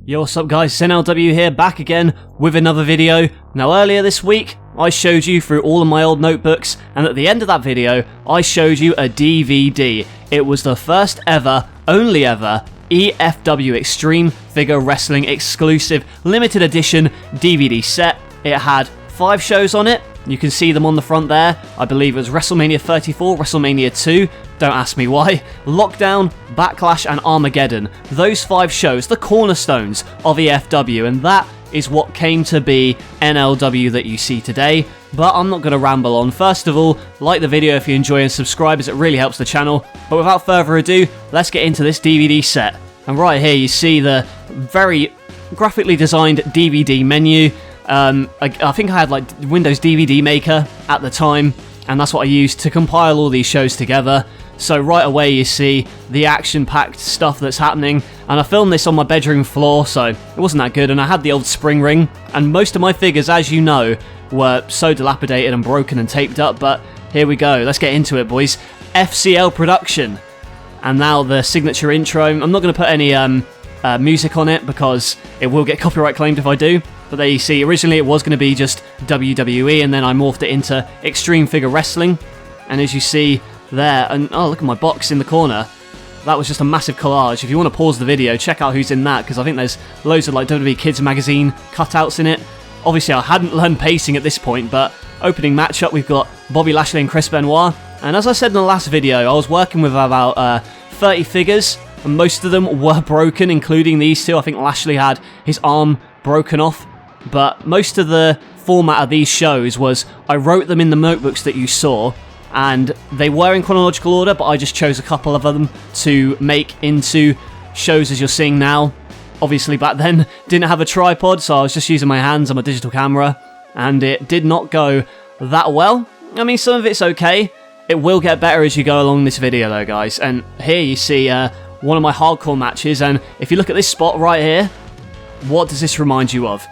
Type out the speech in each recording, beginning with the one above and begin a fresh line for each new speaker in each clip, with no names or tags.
Yo, what's up guys, it's NLW here, back again with another video. Now earlier this week, I showed you through all of my old notebooks, and at the end of that video, I showed you a DVD. It was the first ever, only ever, EFW Extreme Figure Wrestling exclusive limited edition DVD set. It had 5 shows on it. You can see them on the front there. I believe it was WrestleMania 34, WrestleMania 2, don't ask me why, Lockdown, Backlash and Armageddon. Those 5 shows, the cornerstones of EFW, and that is what came to be NLW that you see today. But I'm not going to ramble on. First of all, like the video if you enjoy and subscribe as it really helps the channel. But without further ado, let's get into this DVD set. And right here you see the very graphically designed DVD menu. I think I had like Windows DVD Maker at the time, and that's what I used to compile all these shows together. So right away you see the action-packed stuff that's happening, and I filmed this on my bedroom floor, so it wasn't that good, and I had the old spring ring, and most of my figures, as you know, were so dilapidated and broken and taped up, but here we go, let's get into it boys. FCL production, and now the signature intro. I'm not going to put any music on it because it will get copyright claimed if I do. But there you see, originally it was going to be just WWE, and then I morphed it into Extreme Figure Wrestling. And as you see there, and oh look at my box in the corner, that was just a massive collage. If you want to pause the video, check out who's in that, because I think there's loads of like WWE Kids magazine cutouts in it. Obviously I hadn't learned pacing at this point, but opening matchup we've got Bobby Lashley and Chris Benoit. And as I said in the last video, I was working with about 30 figures, and most of them were broken, including these two. I think Lashley had his arm broken off. But most of the format of these shows was I wrote them in the notebooks that you saw, and they were in chronological order, but I just chose a couple of them to make into shows as you're seeing now. Obviously back then didn't have a tripod, so I was just using my hands on my digital camera, and it did not go that well. I mean, some of it's okay. It will get better as you go along this video though guys. And here you see one of my hardcore matches, and if you look at this spot right here, what does this remind you of?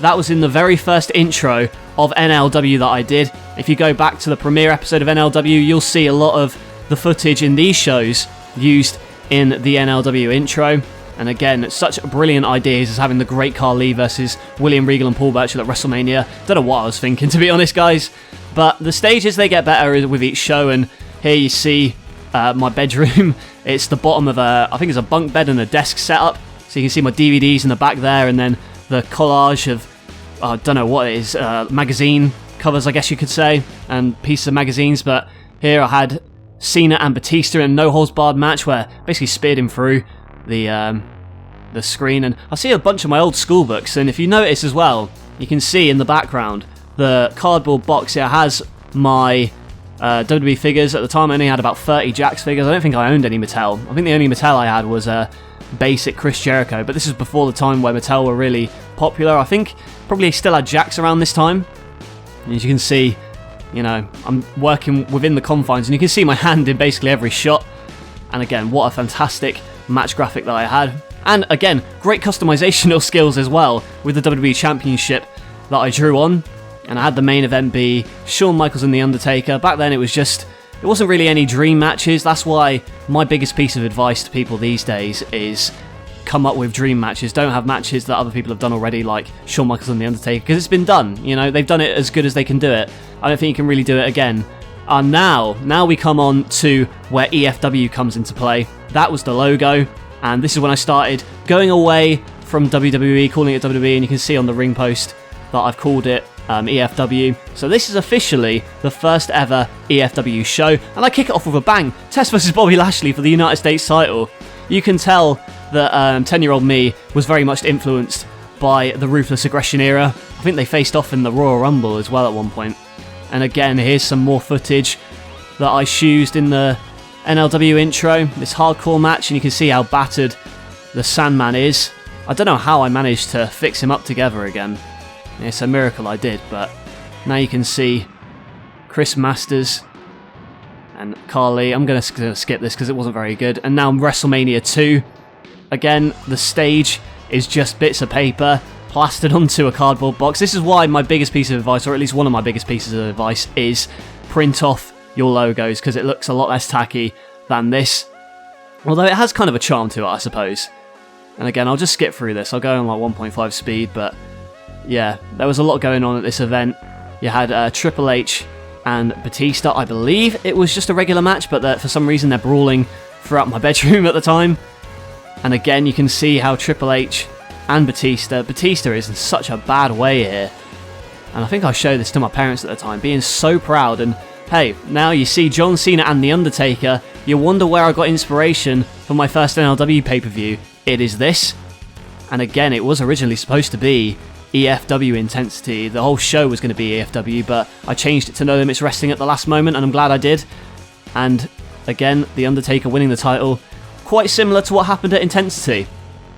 That was in the very first intro of NLW that I did. If you go back to the premiere episode of NLW, you'll see a lot of the footage in these shows used in the NLW intro. And again, such brilliant ideas as having the Great Khali versus William Regal and Paul Burchill at WrestleMania. Don't know what I was thinking, to be honest, guys. But the stages, they get better with each show. And here you see my bedroom. It's the bottom of I think it's a bunk bed and a desk setup. So you can see my DVDs in the back there, and then the collage of, I don't know what it is, magazine covers, I guess you could say, and pieces of magazines. But here I had Cena and Batista in a no-holds-barred match where I basically speared him through the screen. And I see a bunch of my old school books, and if you notice as well, you can see in the background the cardboard box here has my WWE figures. At the time I only had about 30 Jax figures. I don't think I owned any Mattel. I think the only Mattel I had was basic Chris Jericho, but this is before the time where Mattel were really popular. I think probably still had Jax around this time. And as you can see, you know, I'm working within the confines, and you can see my hand in basically every shot. And again, what a fantastic match graphic that I had. And again, great customizational skills as well with the WWE Championship that I drew on. And I had the main event be Shawn Michaels and The Undertaker. Back then it wasn't really any dream matches. That's why my biggest piece of advice to people these days is come up with dream matches. Don't have matches that other people have done already, like Shawn Michaels and The Undertaker, because it's been done. You know, they've done it as good as they can do it. I don't think you can really do it again. And now we come on to where EFW comes into play. That was the logo, and this is when I started going away from WWE, calling it WWE, and you can see on the ring post that I've called it EFW. So this is officially the first ever EFW show, and I kick it off with a bang. Test versus Bobby Lashley for the United States title. You can tell that 10-year-old me was very much influenced by the Ruthless Aggression era. I think they faced off in the Royal Rumble as well at one point. And again, here's some more footage that I used in the NLW intro, this hardcore match, and you can see how battered the Sandman is. I don't know how I managed to fix him up together again. It's a miracle I did, but now you can see Chris Masters and Khali. I'm going to skip this because it wasn't very good. And now WrestleMania 2. Again, the stage is just bits of paper plastered onto a cardboard box. This is why my biggest piece of advice, or at least one of my biggest pieces of advice, is print off your logos, because it looks a lot less tacky than this. Although it has kind of a charm to it, I suppose. And again, I'll just skip through this. I'll go on like 1.5 speed, but yeah, there was a lot going on at this event. You had Triple H and Batista. I believe it was just a regular match, but for some reason they're brawling throughout my bedroom at the time. And again, you can see how Triple H and Batista is in such a bad way here. And I think I showed this to my parents at the time, being so proud. And hey, now you see John Cena and The Undertaker. You wonder where I got inspiration for my first NLW pay-per-view. It is this. And again, it was originally supposed to be EFW intensity. The whole show was going to be EFW, but I changed it to No Limits Wrestling at the last moment, and I'm glad I did. And again, The Undertaker winning the title, quite similar to what happened at Intensity.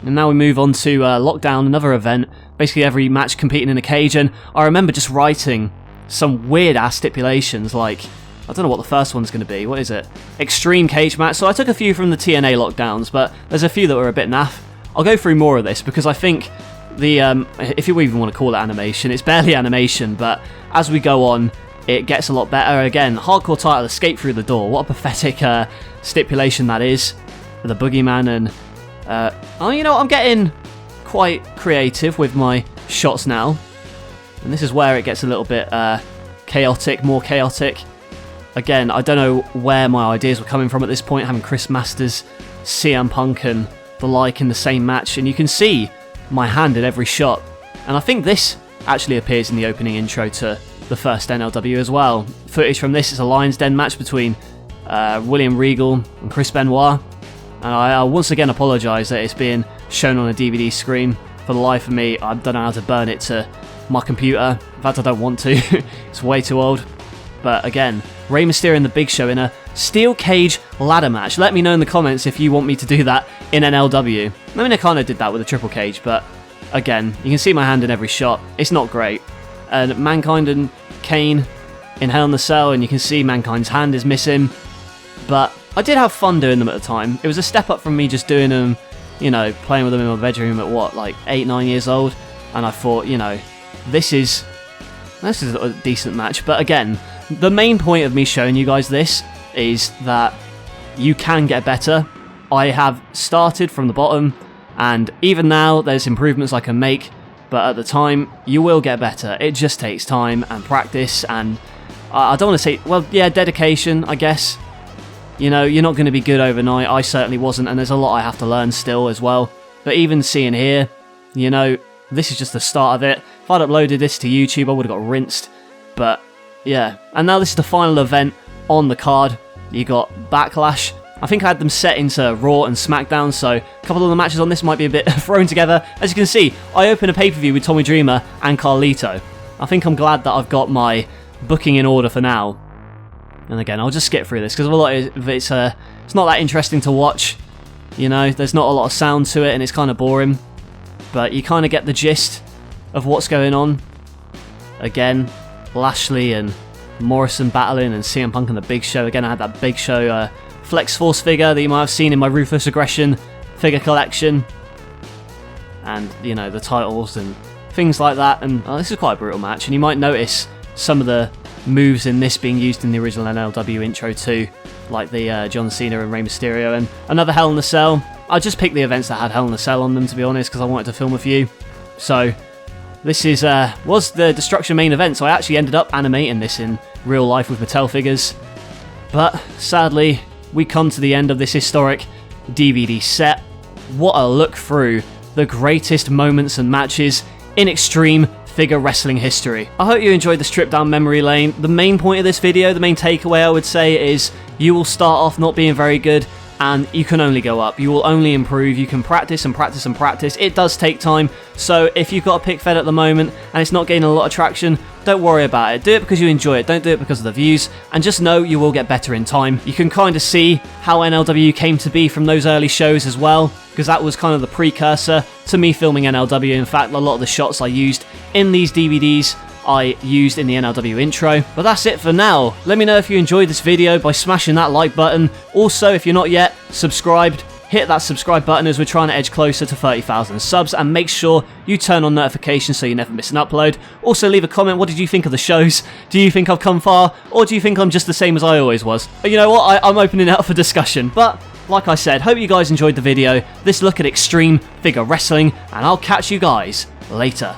And now we move on to Lockdown, another event, basically every match competing in a cage, and I remember just writing some weird-ass stipulations, like, I don't know what the first one's going to be, what is it? Extreme cage match, so I took a few from the TNA Lockdowns, but there's a few that were a bit naff. I'll go through more of this, because I think the, if you even want to call it animation, it's barely animation, but as we go on, it gets a lot better. Again, hardcore title, escape through the door, what a pathetic stipulation that is, for the Boogeyman, and oh, you know, I'm getting quite creative with my shots now. And this is where it gets a little bit chaotic, more chaotic. Again, I don't know where my ideas were coming from at this point, having Chris Masters, CM Punk and the like in the same match. And you can see my hand in every shot. And I think this actually appears in the opening intro to the first NLW as well. Footage from this is a Lions Den match between William Regal and Chris Benoit. And I once again apologise that it's being shown on a DVD screen. For the life of me, I don't know how to burn it to my computer. In fact, I don't want to. It's way too old. But again, Rey Mysterio and The Big Show in a steel cage ladder match. Let me know in the comments if you want me to do that in NLW. I mean, I kind of did that with a triple cage, but again, you can see my hand in every shot. It's not great. And Mankind and Kane in Hell in the Cell, and you can see Mankind's hand is missing. But I did have fun doing them at the time. It was a step up from me just doing them, you know, playing with them in my bedroom at what, like 8, 9 years old. And I thought, you know, this is a decent match. But again, the main point of me showing you guys this is that you can get better. I have started from the bottom, and even now there's improvements I can make, but at the time you will get better. It just takes time and practice, and I don't want to say, well, yeah, dedication, I guess. You know, you're not going to be good overnight. I certainly wasn't, and there's a lot I have to learn still as well. But even seeing here, you know, this is just the start of it. If I'd uploaded this to YouTube, I would have got rinsed. But yeah, and now this is the final event on the card. You got Backlash. I think I had them set into Raw and SmackDown, so a couple of the matches on this might be a bit thrown together. As you can see, I open a pay-per-view with Tommy Dreamer and Carlito. I think I'm glad that I've got my booking in order for now. And again, I'll just skip through this because a lot of it's not that interesting to watch. You know, there's not a lot of sound to it and it's kind of boring. But you kind of get the gist of what's going on. Again, Lashley and Morrison battling and CM Punk and The Big Show. Again, I had that Big Show Flex Force figure that you might have seen in my Ruthless Aggression figure collection. And, you know, the titles and things like that. And this is quite a brutal match. And you might notice some of the moves in this being used in the original NLW intro too, like the John Cena and Rey Mysterio, and another Hell in a Cell. I just picked the events that had Hell in a Cell on them, to be honest, because I wanted to film a few. So this is was the Destruction main event, so I actually ended up animating this in real life with Mattel figures. But sadly, we come to the end of this historic DVD set. What a look through the greatest moments and matches in Extreme figure wrestling history. I hope you enjoyed this trip down memory lane. The main point of this video, the main takeaway I would say is you will start off not being very good and you can only go up. You will only improve. You can practice and practice and practice. It does take time. So if you've got a pick fed at the moment and it's not gaining a lot of traction, don't worry about it. Do it because you enjoy it. Don't do it because of the views. And just know you will get better in time. You can kind of see how NLW came to be from those early shows as well, because that was kind of the precursor to me filming NLW. In fact, a lot of the shots I used in these DVDs I used in the NLW intro. But that's it for now. Let me know if you enjoyed this video by smashing that like button. Also, if you're not yet subscribed, hit that subscribe button as we're trying to edge closer to 30,000 subs, and make sure you turn on notifications so you never miss an upload. Also, leave a comment. What did you think of the shows? Do you think I've come far, or do you think I'm just the same as I always was? But you know what? I'm opening it up for discussion. But like I said, hope you guys enjoyed the video, this look at extreme figure wrestling, and I'll catch you guys later.